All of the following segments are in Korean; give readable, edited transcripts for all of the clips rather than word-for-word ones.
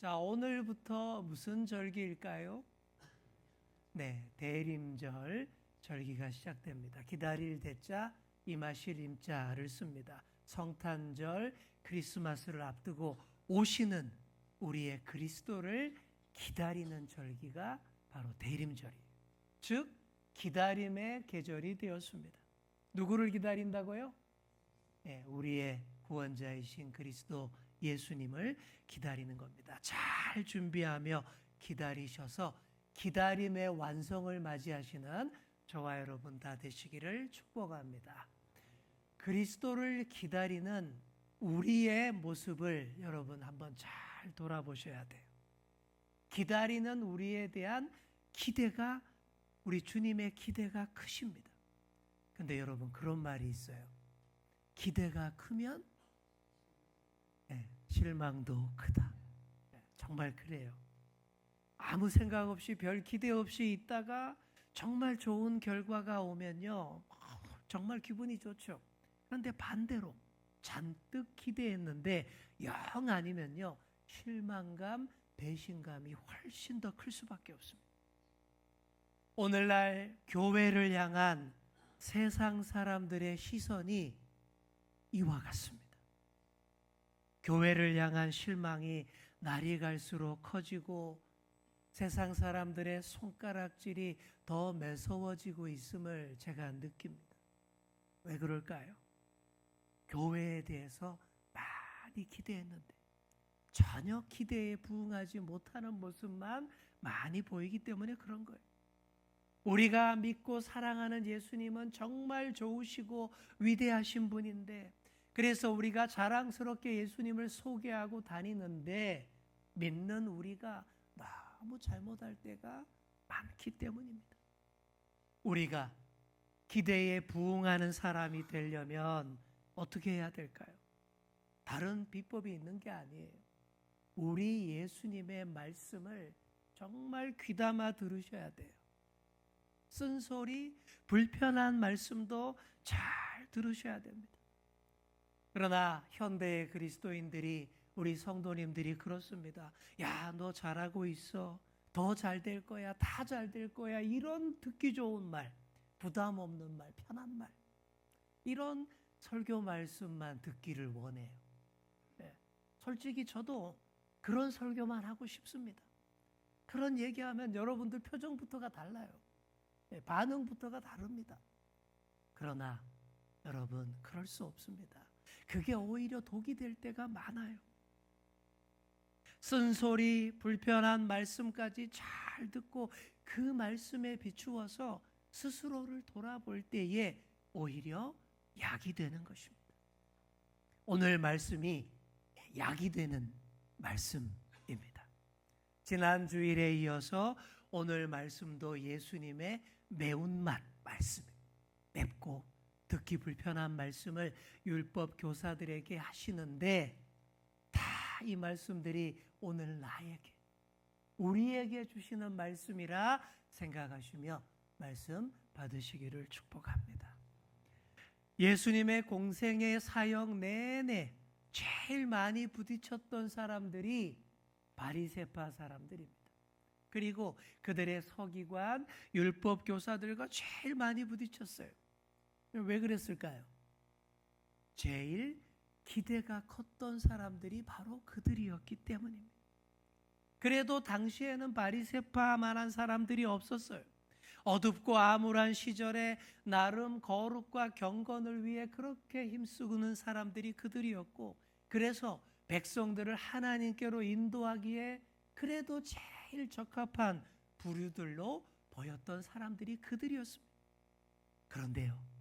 자, 오늘부터 무슨 절기일까요? 네, 대림절 절기가 시작됩니다. 기다릴 대자, 임하실 임자를 씁니다. 성탄절, 크리스마스를 앞두고 오시는 우리의 그리스도를 기다리는 절기가 바로 대림절이에요. 즉, 기다림의 계절이 되었습니다. 누구를 기다린다고요? 네, 우리의 구원자이신 그리스도 예수님을 기다리는 겁니다. 잘 준비하며 기다리셔서 기다림의 완성을 맞이하시는 저와 여러분 다 되시기를 축복합니다. 그리스도를 기다리는 우리의 모습을 여러분 한번 잘 돌아보셔야 돼요. 기다리는 우리에 대한 기대가, 우리 주님의 기대가 크십니다. 근데 여러분, 그런 말이 있어요. 기대가 크면 실망도 크다. 정말 그래요. 아무 생각 없이, 별 기대 없이 있다가 정말 좋은 결과가 오면요, 정말 기분이 좋죠. 그런데 반대로 잔뜩 기대했는데 영 아니면요, 실망감, 배신감이 훨씬 더 클 수밖에 없습니다. 오늘날 교회를 향한 세상 사람들의 시선이 이와 같습니다. 교회를 향한 실망이 날이 갈수록 커지고 세상 사람들의 손가락질이 더 매서워지고 있음을 제가 느낍니다. 왜 그럴까요? 교회에 대해서 많이 기대했는데 전혀 기대에 부응하지 못하는 모습만 많이 보이기 때문에 그런 거예요. 우리가 믿고 사랑하는 예수님은 정말 좋으시고 위대하신 분인데, 그래서 우리가 자랑스럽게 예수님을 소개하고 다니는데 믿는 우리가 너무 잘못할 때가 많기 때문입니다. 우리가 기대에 부응하는 사람이 되려면 어떻게 해야 될까요? 다른 비법이 있는 게 아니에요. 우리 예수님의 말씀을 정말 귀담아 들으셔야 돼요. 쓴소리, 불편한 말씀도 잘 들으셔야 됩니다. 그러나 현대의 그리스도인들이, 우리 성도님들이 그렇습니다. 야, 너 잘하고 있어. 더 잘 될 거야. 다 잘 될 거야. 이런 듣기 좋은 말, 부담 없는 말, 편한 말, 이런 설교 말씀만 듣기를 원해요. 네. 솔직히 저도 그런 설교만 하고 싶습니다. 그런 얘기하면 여러분들 표정부터가 달라요. 네, 반응부터가 다릅니다. 그러나 여러분, 그럴 수 없습니다. 그게 오히려 독이 될 때가 많아요. 쓴소리, 불편한 말씀까지 잘 듣고 그 말씀에 비추어서 스스로를 돌아볼 때에 오히려 약이 되는 것입니다. 오늘 말씀이 약이 되는 말씀입니다. 지난 주일에 이어서 오늘 말씀도 예수님의 매운맛 말씀입니다. 맵고 듣기 불편한 말씀을 율법 교사들에게 하시는데, 다 이 말씀들이 오늘 나에게, 우리에게 주시는 말씀이라 생각하시며 말씀 받으시기를 축복합니다. 예수님의 공생의 사역 내내 제일 많이 부딪혔던 사람들이 바리새파 사람들입니다. 그리고 그들의 서기관, 율법 교사들과 제일 많이 부딪혔어요. 왜 그랬을까요? 제일 기대가 컸던 사람들이 바로 그들이었기 때문입니다. 그래도 당시에는 바리새파만한 사람들이 없었어요. 어둡고 암울한 시절에 나름 거룩과 경건을 위해 그렇게 힘쓰고는 사람들이 그들이었고, 그래서 백성들을 하나님께로 인도하기에 그래도 제일 적합한 부류들로 보였던 사람들이 그들이었습니다. 그런데요,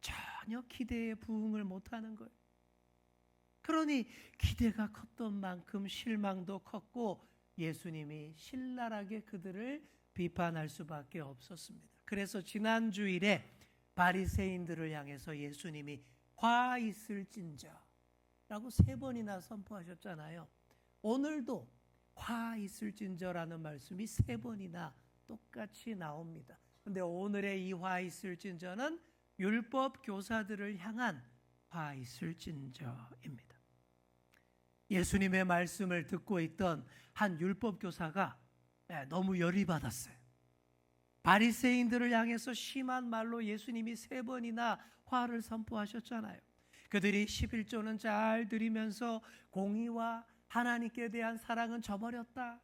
전혀 기대에 부응을 못하는 거예요. 그러니 기대가 컸던 만큼 실망도 컸고 예수님이 신랄하게 그들을 비판할 수밖에 없었습니다. 그래서 지난 주일에 바리새인들을 향해서 예수님이 화 있을진저라고 3번이나 선포하셨잖아요. 오늘도 화 있을진저라는 말씀이 3번이나 똑같이 나옵니다. 그런데 오늘의 이 화 있을진저는 율법 교사들을 향한 화 있을진저입니다. 예수님의 말씀을 듣고 있던 한 율법 교사가 너무 열이 받았어요. 바리새인들을 향해서 심한 말로 예수님이 3번이나 화를 선포하셨잖아요. 그들이 11조는 잘 드리면서 공의와 하나님께 대한 사랑은 저버렸다.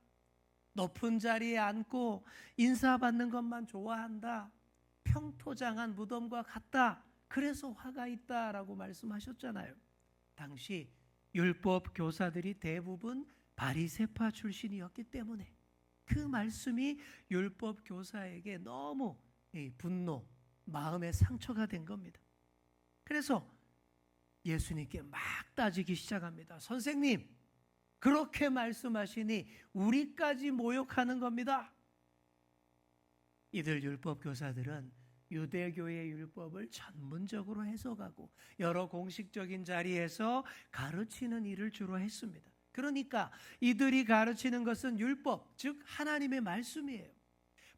높은 자리에 앉고 인사받는 것만 좋아한다. 평토장한 무덤과 같다. 그래서 화가 있다라고 말씀하셨잖아요. 당시 율법 교사들이 대부분 바리새파 출신이었기 때문에 그 말씀이 율법 교사에게 너무 분노, 마음의 상처가 된 겁니다. 그래서 예수님께 막 따지기 시작합니다. 선생님, 그렇게 말씀하시니 우리까지 모욕하는 겁니다. 이들 율법 교사들은 유대교의 율법을 전문적으로 해석하고 여러 공식적인 자리에서 가르치는 일을 주로 했습니다. 그러니까 이들이 가르치는 것은 율법, 즉 하나님의 말씀이에요.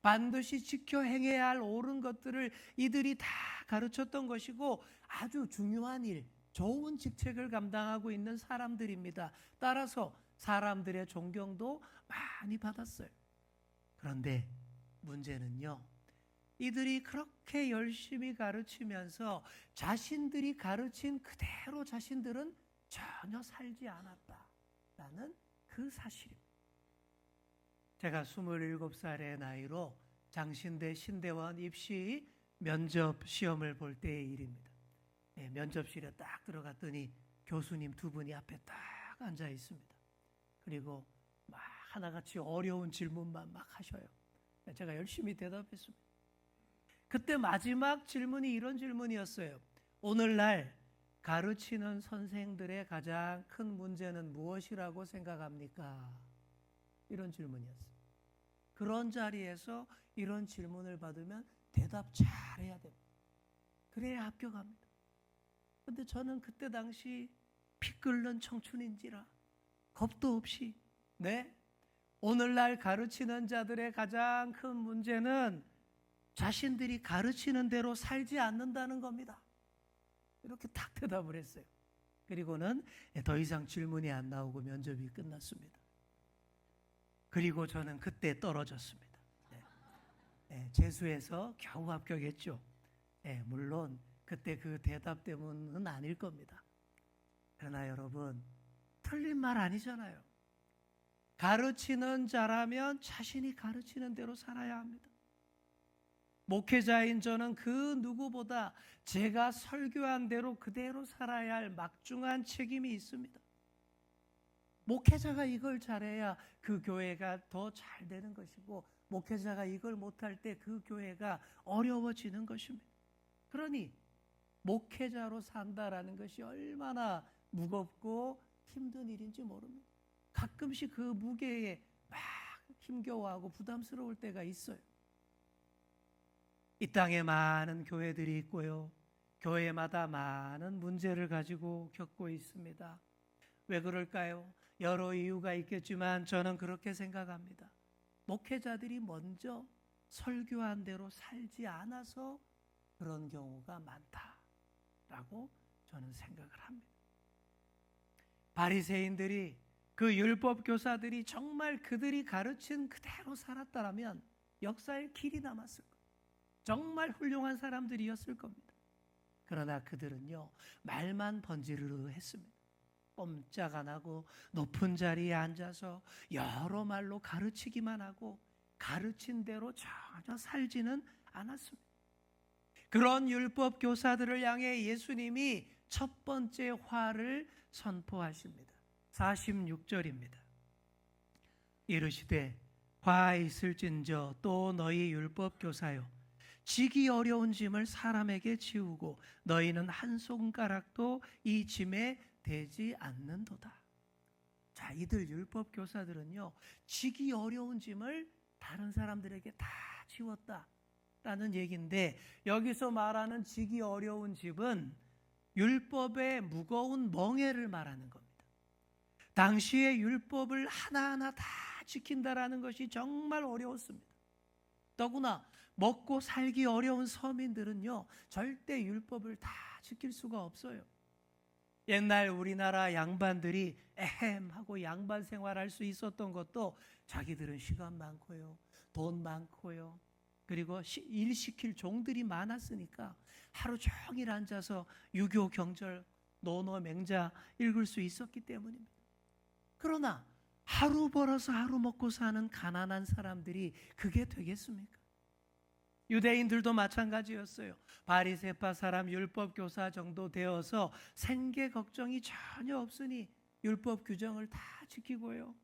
반드시 지켜 행해야 할 옳은 것들을 이들이 다 가르쳤던 것이고 아주 중요한 일, 좋은 직책을 감당하고 있는 사람들입니다. 따라서 사람들의 존경도 많이 받았어요. 그런데 문제는요, 이들이 그렇게 열심히 가르치면서 자신들이 가르친 그대로 자신들은 전혀 살지 않았다라는 그 사실입니다. 제가 27살의 나이로 장신대 신대원 입시 면접 시험을 볼 때의 일입니다. 면접실에 딱 들어갔더니 교수님 2분이 앞에 딱 앉아 있습니다. 그리고 막 하나같이 어려운 질문만 막 하셔요. 제가 열심히 대답했습니다. 그때 마지막 질문이 이런 질문이었어요. 오늘날 가르치는 선생들의 가장 큰 문제는 무엇이라고 생각합니까? 이런 질문이었어요. 그런 자리에서 이런 질문을 받으면 대답 잘해야 됩니다. 그래야 합격합니다. 그런데 저는 그때 당시 피 끓는 청춘인지라 겁도 없이 오늘날 가르치는 자들의 가장 큰 문제는 자신들이 가르치는 대로 살지 않는다는 겁니다. 이렇게 탁 대답을 했어요. 그리고는 더 이상 질문이 안 나오고 면접이 끝났습니다. 그리고 저는 그때 떨어졌습니다. 재수해서 겨우 합격했죠. 물론 그때 그 대답 때문은 아닐 겁니다. 그러나 여러분, 틀린 말 아니잖아요. 가르치는 자라면 자신이 가르치는 대로 살아야 합니다. 목회자인 저는 그 누구보다 제가 설교한 대로 그대로 살아야 할 막중한 책임이 있습니다. 목회자가 이걸 잘해야 그 교회가 더 잘 되는 것이고 목회자가 이걸 못할 때 그 교회가 어려워지는 것입니다. 그러니 목회자로 산다라는 것이 얼마나 무겁고 힘든 일인지 모릅니다. 가끔씩 그 무게에 막 힘겨워하고 부담스러울 때가 있어요. 이 땅에 많은 교회들이 있고요. 교회마다 많은 문제를 가지고 겪고 있습니다. 왜 그럴까요? 여러 이유가 있겠지만 저는 그렇게 생각합니다. 목회자들이 먼저 설교한 대로 살지 않아서 그런 경우가 많다라고 저는 생각을 합니다. 바리새인들이 그 율법 교사들이 정말 그들이 가르친 그대로 살았다면 역사에 길이 남았을 겁니다. 정말 훌륭한 사람들이었을 겁니다. 그러나 그들은요, 말만 번지르르 했습니다. 꼼짝 안 하고 높은 자리에 앉아서 여러 말로 가르치기만 하고 가르친 대로 전혀 살지는 않았습니다. 그런 율법 교사들을 향해 예수님이 첫 번째 화를 선포하십니다. 46절입니다. 이르시되 화 있을진저 또 너희 율법 교사요 지기 어려운 짐을 사람에게 지우고 너희는 한 손가락도 이 짐에 대지 않는도다. 자, 이들 율법 교사들은요, 지기 어려운 짐을 다른 사람들에게 다 지웠다라는 얘기인데, 여기서 말하는 지기 어려운 짐은 율법의 무거운 멍에를 말하는 겁니다. 당시의 율법을 하나하나 다 지킨다라는 것이 정말 어려웠습니다. 더구나 먹고 살기 어려운 서민들은요, 절대 율법을 다 지킬 수가 없어요. 옛날 우리나라 양반들이 에헴 하고 양반 생활할 수 있었던 것도 자기들은 시간 많고요, 돈 많고요, 그리고 일 시킬 종들이 많았으니까 하루 종일 앉아서 유교 경절, 논어 맹자 읽을 수 있었기 때문입니다. 그러나 하루 벌어서 하루 먹고 사는 가난한 사람들이 그게 되겠습니까? 유대인들도 마찬가지였어요. 바리새파 사람 율법 교사 정도 되어서 생계 걱정이 전혀 없으니 율법 규정을 다 지키고요,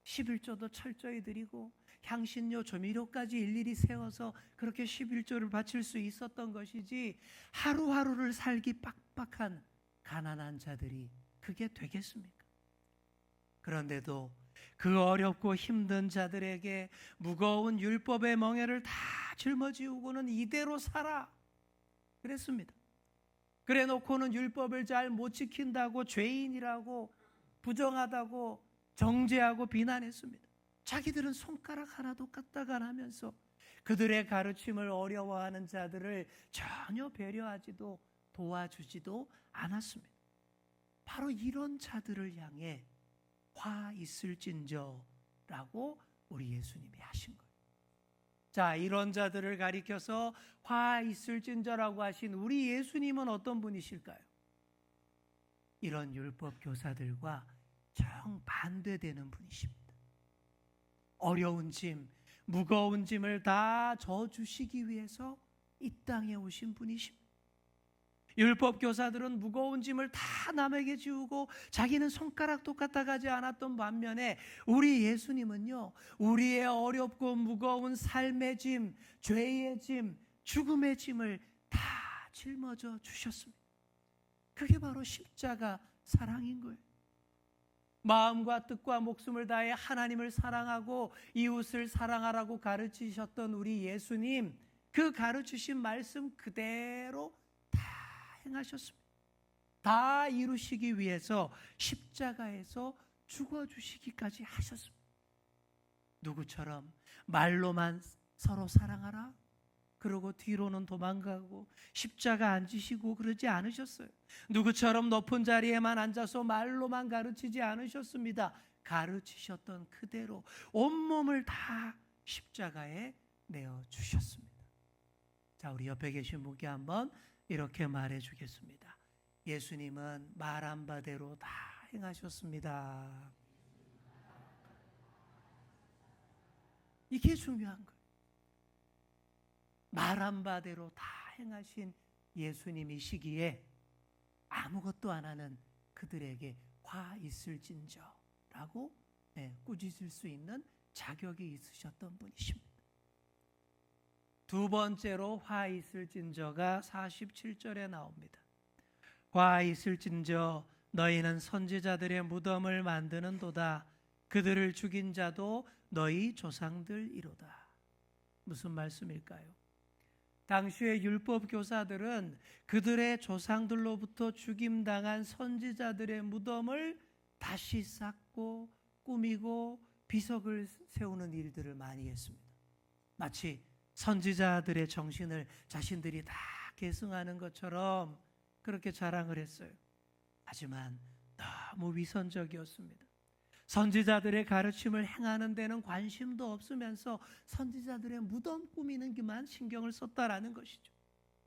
11조도 철저히 드리고 향신료 조미료까지 일일이 세워서 그렇게 11조를 바칠 수 있었던 것이지, 하루하루를 살기 빡빡한 가난한 자들이 그게 되겠습니까? 그런데도 그 어렵고 힘든 자들에게 무거운 율법의 멍에를 다 짊어지우고는 이대로 살아 그랬습니다. 그래 놓고는 율법을 잘 못 지킨다고 죄인이라고 부정하다고 정죄하고 비난했습니다. 자기들은 손가락 하나도 까딱 안 하면서 그들의 가르침을 어려워하는 자들을 전혀 배려하지도 도와주지도 않았습니다. 바로 이런 자들을 향해 화 있을진저라고 우리 예수님이 하신 거예요. 자, 이런 자들을 가리켜서 화 있을진저라고 하신 우리 예수님은 어떤 분이실까요? 이런 율법 교사들과 정반대되는 분이십니다. 어려운 짐, 무거운 짐을 다 져주시기 위해서 이 땅에 오신 분이십니다. 율법 교사들은 무거운 짐을 다 남에게 지우고 자기는 손가락도 까딱하지 않았던 반면에 우리 예수님은요, 우리의 어렵고 무거운 삶의 짐, 죄의 짐, 죽음의 짐을 다 짊어져 주셨습니다. 그게 바로 십자가 사랑인 거예요. 마음과 뜻과 목숨을 다해 하나님을 사랑하고 이웃을 사랑하라고 가르치셨던 우리 예수님, 그 가르치신 말씀 그대로 다 행하셨습니다. 다 이루시기 위해서 십자가에서 죽어주시기까지 하셨습니다. 누구처럼 말로만 서로 사랑하라 그러고 뒤로는 도망가고 십자가 안 지시고 그러지 않으셨어요. 누구처럼 높은 자리에만 앉아서 말로만 가르치지 않으셨습니다. 가르치셨던 그대로 온몸을 다 십자가에 내어주셨습니다. 자, 우리 옆에 계신 분께 한번 이렇게 말해 주겠습니다. 예수님은 말한 바대로 다 행하셨습니다. 이게 중요한 거예요. 말한 바대로 다 행하신 예수님이시기에 아무것도 안 하는 그들에게 화 있을진저라고 꾸짖을 수 있는 자격이 있으셨던 분이십니다. 두 번째로 화 있을진저가 47절에 나옵니다. 화 있을진저 너희는 선지자들의 무덤을 만드는도다. 그들을 죽인 자도 너희 조상들이로다. 무슨 말씀일까요? 당시의 율법 교사들은 그들의 조상들로부터 죽임당한 선지자들의 무덤을 다시 쌓고 꾸미고 비석을 세우는 일들을 많이 했습니다. 마치 선지자들의 정신을 자신들이 다 계승하는 것처럼 그렇게 자랑을 했어요. 하지만 너무 위선적이었습니다. 선지자들의 가르침을 행하는 데는 관심도 없으면서 선지자들의 무덤 꾸미는 것만 신경을 썼다라는 것이죠.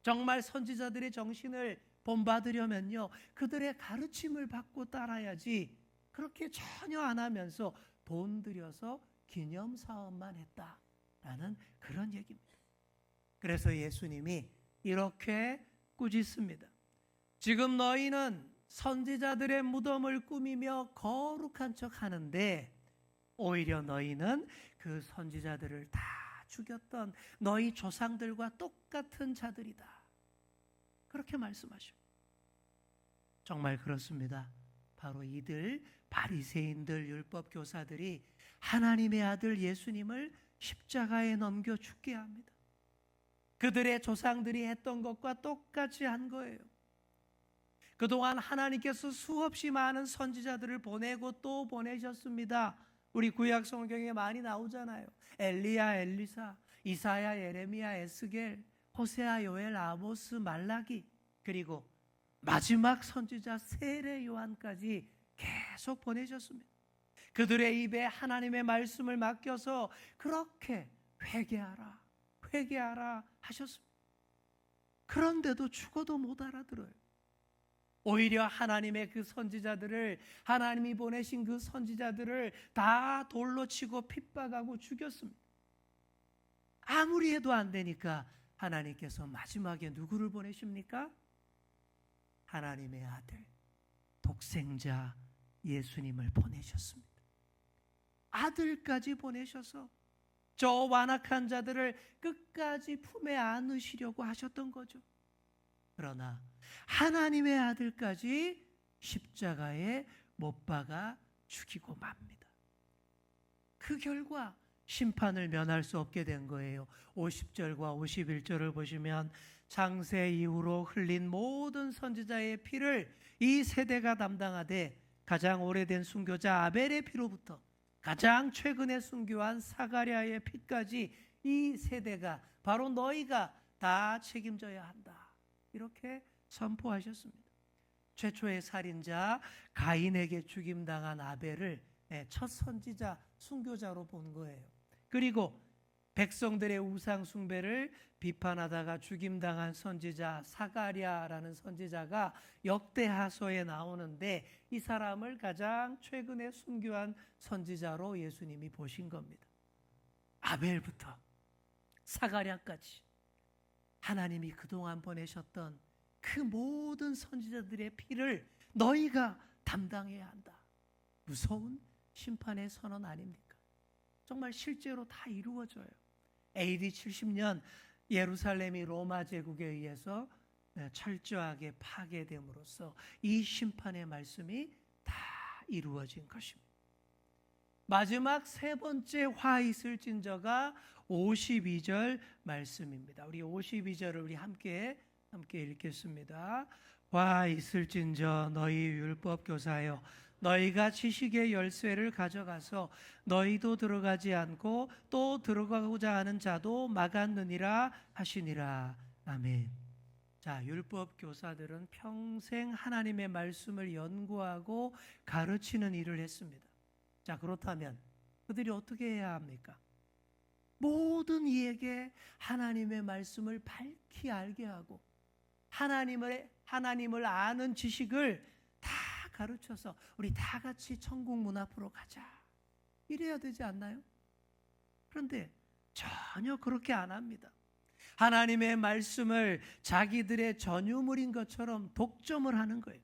정말 선지자들의 정신을 본받으려면요, 그들의 가르침을 받고 따라야지 그렇게 전혀 안 하면서 돈 들여서 기념사업만 했다라는 그런 얘기입니다. 그래서 예수님이 이렇게 꾸짖습니다. 지금 너희는 선지자들의 무덤을 꾸미며 거룩한 척 하는데 오히려 너희는 그 선지자들을 다 죽였던 너희 조상들과 똑같은 자들이다. 그렇게 말씀하십니다. 정말 그렇습니다. 바로 이들 바리새인들 율법 교사들이 하나님의 아들 예수님을 십자가에 넘겨 죽게 합니다. 그들의 조상들이 했던 것과 똑같이 한 거예요. 그동안 하나님께서 수없이 많은 선지자들을 보내고 또 보내셨습니다. 우리 구약 성경에 많이 나오잖아요. 엘리야, 엘리사, 이사야, 예레미야, 에스겔, 호세아, 요엘, 아모스, 말라기, 그리고 마지막 선지자 세례 요한까지 계속 보내셨습니다. 그들의 입에 하나님의 말씀을 맡겨서 그렇게 회개하라, 회개하라 하셨습니다. 그런데도 죽어도 못 알아들어요. 오히려 하나님의 그 선지자들을, 하나님이 보내신 그 선지자들을 다 돌로 치고 핍박하고 죽였습니다. 아무리 해도 안 되니까 하나님께서 마지막에 누구를 보내십니까? 하나님의 아들, 독생자 예수님을 보내셨습니다. 아들까지 보내셔서 저 완악한 자들을 끝까지 품에 안으시려고 하셨던 거죠. 그러나 하나님의 아들까지 십자가에 못 박아 죽이고 맙니다. 그 결과 심판을 면할 수 없게 된 거예요. 50절과 51절을 보시면 창세 이후로 흘린 모든 선지자의 피를 이 세대가 담당하되 가장 오래된 순교자 아벨의 피로부터 가장 최근에 순교한 사가랴의 피까지 이 세대가, 바로 너희가 다 책임져야 한다, 이렇게 선포하셨습니다. 최초의 살인자 가인에게 죽임당한 아벨을 첫 선지자 순교자로 본 거예요. 그리고 백성들의 우상 숭배를 비판하다가 죽임당한 선지자 사가랴라는 선지자가 역대하서에 나오는데, 이 사람을 가장 최근에 순교한 선지자로 예수님이 보신 겁니다. 아벨부터 사가랴까지 하나님이 그동안 보내셨던 그 모든 선지자들의 피를 너희가 담당해야 한다. 무서운 심판의 선언 아닙니까? 정말 실제로 다 이루어져요. AD 70년 예루살렘이 로마 제국에 의해서 철저하게 파괴됨으로써 이 심판의 말씀이 다 이루어진 것입니다. 마지막 세 번째 화 있을 징조가 52절 말씀입니다. 우리 52절을 우리 함께 읽겠습니다. 화 있을 징조 너희 율법 교사여, 너희가 지식의 열쇠를 가져가서 너희도 들어가지 않고 또 들어가고자 하는 자도 막았느니라 하시니라. 아멘. 자, 율법 교사들은 평생 하나님의 말씀을 연구하고 가르치는 일을 했습니다. 자, 그렇다면 그들이 어떻게 해야 합니까? 모든 이에게 하나님의 말씀을 밝히 알게 하고 하나님을 아는 지식을 다 가르쳐서 우리 다 같이 천국 문 앞으로 가자, 이래야 되지 않나요? 그런데 전혀 그렇게 안 합니다. 하나님의 말씀을 자기들의 전유물인 것처럼 독점을 하는 거예요.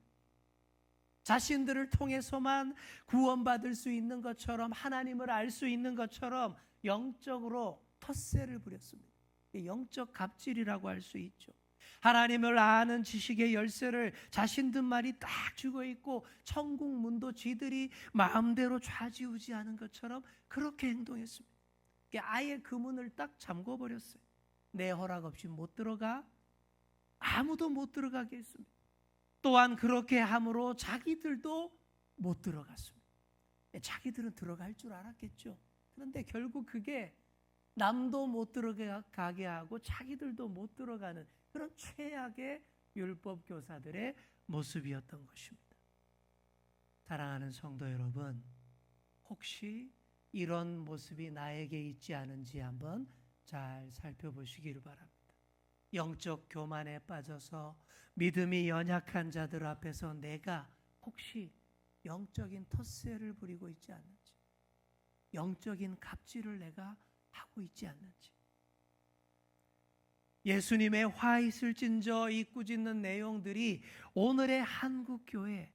자신들을 통해서만 구원받을 수 있는 것처럼, 하나님을 알 수 있는 것처럼 영적으로 텃세를 부렸습니다. 영적 갑질이라고 할 수 있죠. 하나님을 아는 지식의 열쇠를 자신들만이 딱 쥐고 있고 천국 문도 지들이 마음대로 좌지우지하는 것처럼 그렇게 행동했습니다. 아예 그 문을 딱 잠궈버렸어요. 내 허락 없이 못 들어가, 아무도 못 들어가게 했습니다. 또한 그렇게 함으로 자기들도 못 들어갔습니다. 자기들은 들어갈 줄 알았겠죠. 그런데 결국 그게 남도 못 들어가게 하고 자기들도 못 들어가는 그런 최악의 율법 교사들의 모습이었던 것입니다. 사랑하는 성도 여러분, 혹시 이런 모습이 나에게 있지 않은지 한번 잘 살펴보시기를 바랍니다. 영적 교만에 빠져서 믿음이 연약한 자들 앞에서 내가 혹시 영적인 텃세를 부리고 있지 않는지, 영적인 갑질을 내가 하고 있지 않는지. 예수님의 화 있을진저 이 꾸짖는 내용들이 오늘의 한국교회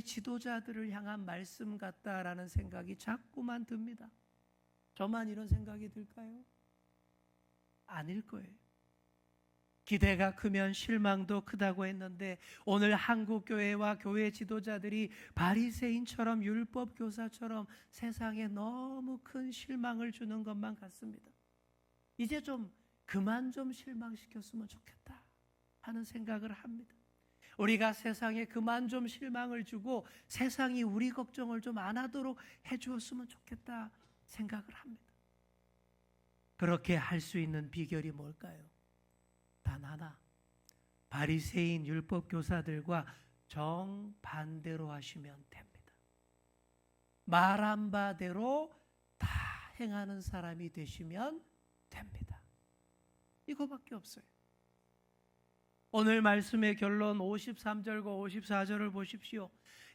지도자들을 향한 말씀 같다라는 생각이 자꾸만 듭니다. 저만 이런 생각이 들까요? 아닐 거예요. 기대가 크면 실망도 크다고 했는데 오늘 한국교회와 교회 지도자들이 바리새인처럼 율법 교사처럼 세상에 너무 큰 실망을 주는 것만 같습니다. 이제 그만 좀 실망시켰으면 좋겠다 하는 생각을 합니다. 우리가 세상에 그만 좀 실망을 주고 세상이 우리 걱정을 좀 안 하도록 해주었으면 좋겠다 생각을 합니다. 그렇게 할 수 있는 비결이 뭘까요? 단 하나, 바리새인 율법 교사들과 정반대로 하시면 됩니다. 말한 바대로 다 행하는 사람이 되시면 됩니다. 이거밖에 없어요. 오늘 말씀의 결론 53절과 54절을 보십시오.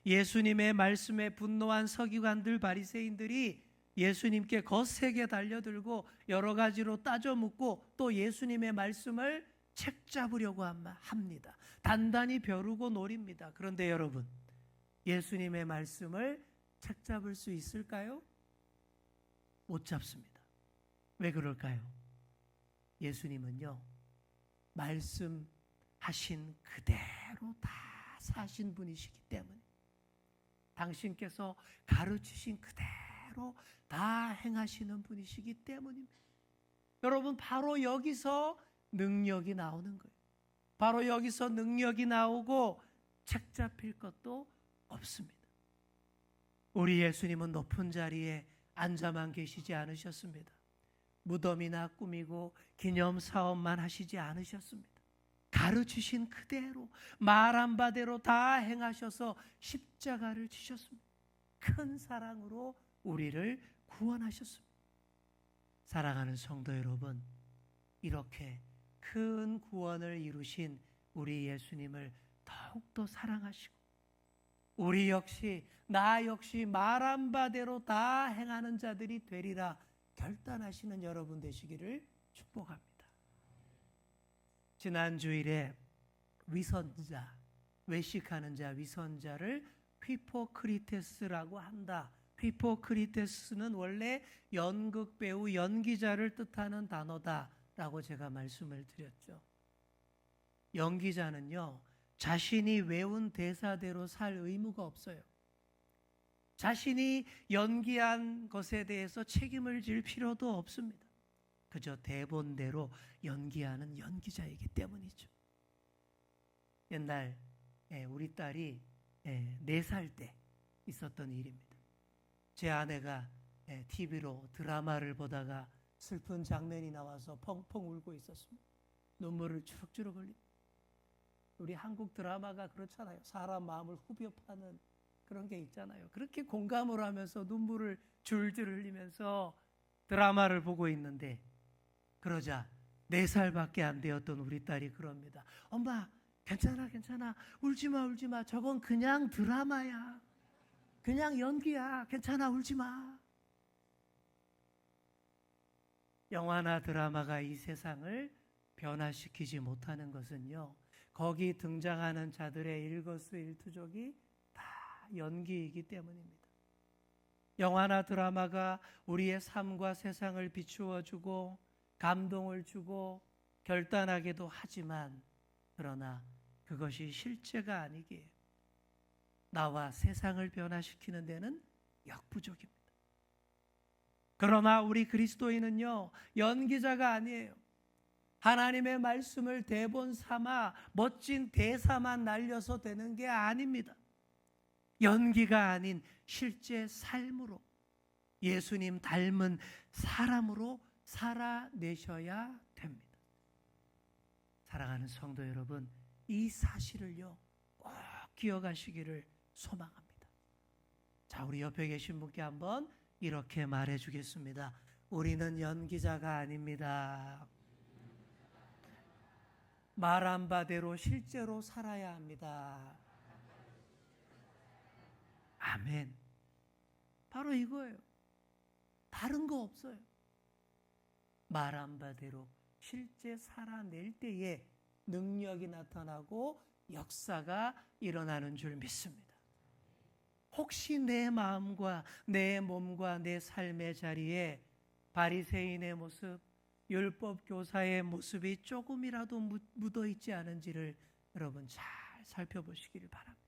예수님의 말씀에 분노한 서기관들 바리새인들이 예수님께 거세게 달려들고 여러 가지로 따져 묻고 또 예수님의 말씀을 책 잡으려고 합니다. 단단히 벼르고 노립니다. 그런데 여러분, 예수님의 말씀을 책 잡을 수 있을까요? 못 잡습니다. 왜 그럴까요? 예수님은요, 말씀하신 그대로 다 사신 분이시기 때문에, 당신께서 가르치신 그대로 다 행하시는 분이시기 때문입니다. 여러분, 바로 여기서 능력이 나오는 거예요. 바로 여기서 능력이 나오고 책 잡힐 것도 없습니다. 우리 예수님은 높은 자리에 앉아만 계시지 않으셨습니다. 무덤이나 꾸미고 기념사업만 하시지 않으셨습니다. 가르치신 그대로 말한 바대로 다 행하셔서 십자가를 지셨습니다. 큰 사랑으로 우리를 구원하셨습니다. 사랑하는 성도 여러분, 이렇게 큰 구원을 이루신 우리 예수님을 더욱더 사랑하시고 우리 역시 나 역시 말한 바대로 다 행하는 자들이 되리라 결단하시는 여러분 되시기를 축복합니다. 지난 주일에 위선자, 외식하는 자, 위선자를 휘포크리테스라고 한다. 휘포크리테스는 원래 연극 배우, 연기자를 뜻하는 단어다라고 제가 말씀을 드렸죠. 연기자는요, 자신이 외운 대사대로 살 의무가 없어요. 자신이 연기한 것에 대해서 책임을 질 필요도 없습니다. 그저 대본대로 연기하는 연기자이기 때문이죠. 옛날 우리 딸이 4살 때 있었던 일입니다. 제 아내가 TV로 드라마를 보다가 슬픈 장면이 나와서 펑펑 울고 있었습니다. 눈물을 주룩주룩 흘립니다. 우리 한국 드라마가 그렇잖아요. 사람 마음을 후벼 파는 그런 게 있잖아요. 그렇게 공감을 하면서 눈물을 줄줄 흘리면서 드라마를 보고 있는데 그러자 4살밖에 안 되었던 우리 딸이 그럽니다. 엄마, 괜찮아. 울지마. 저건 그냥 드라마야. 그냥 연기야. 괜찮아, 울지마. 영화나 드라마가 이 세상을 변화시키지 못하는 것은요, 거기 등장하는 자들의 일거수일투족이 다 연기이기 때문입니다. 영화나 드라마가 우리의 삶과 세상을 비추어주고 감동을 주고 결단하게도 하지만 그러나 그것이 실제가 아니기에 나와 세상을 변화시키는 데는 역부족입니다. 그러나 우리 그리스도인은요, 연기자가 아니에요. 하나님의 말씀을 대본 삼아 멋진 대사만 날려서 되는 게 아닙니다. 연기가 아닌 실제 삶으로 예수님 닮은 사람으로 살아내셔야 됩니다. 사랑하는 성도 여러분, 이 사실을요 꼭 기억하시기를 소망합니다. 자, 우리 옆에 계신 분께 한번 이렇게 말해 주겠습니다. 우리는 연기자가 아닙니다. 말한 바대로 실제로 살아야 합니다. 아멘. 바로 이거예요. 다른 거 없어요. 말한 바대로 실제 살아낼 때에 능력이 나타나고 역사가 일어나는 줄 믿습니다. 혹시 내 마음과 내 몸과 내 삶의 자리에 바리새인의 모습, 율법 교사의 모습이 조금이라도 묻어 있지 않은지를 여러분 잘 살펴보시기를 바랍니다.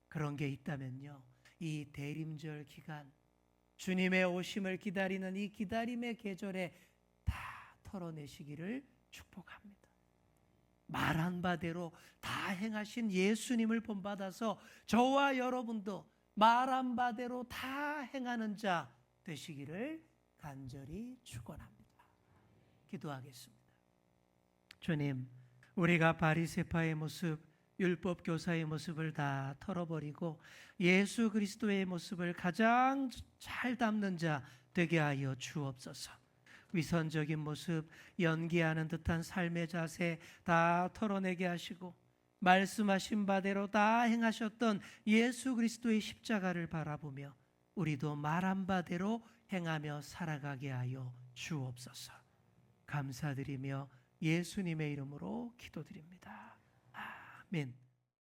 그런 게 있다면요, 이 대림절 기간, 주님의 오심을 기다리는 이 기다림의 계절에 다 털어내시기를 축복합니다. 말한 바대로 다 행하신 예수님을 본받아서 저와 여러분도 말한 바대로 다 행하는 자 되시기를 간절히 축원합니다. 기도하겠습니다. 주님, 우리가 바리새파의 모습, 율법 교사의 모습을 다 털어버리고 예수 그리스도의 모습을 가장 잘 담는 자 되게 하여 주옵소서. 위선적인 모습, 연기하는 듯한 삶의 자세 다 털어내게 하시고 말씀하신 바대로 다 행하셨던 예수 그리스도의 십자가를 바라보며 우리도 말한 바대로 행하며 살아가게 하여 주옵소서. 감사드리며 예수님의 이름으로 기도드립니다. 아멘.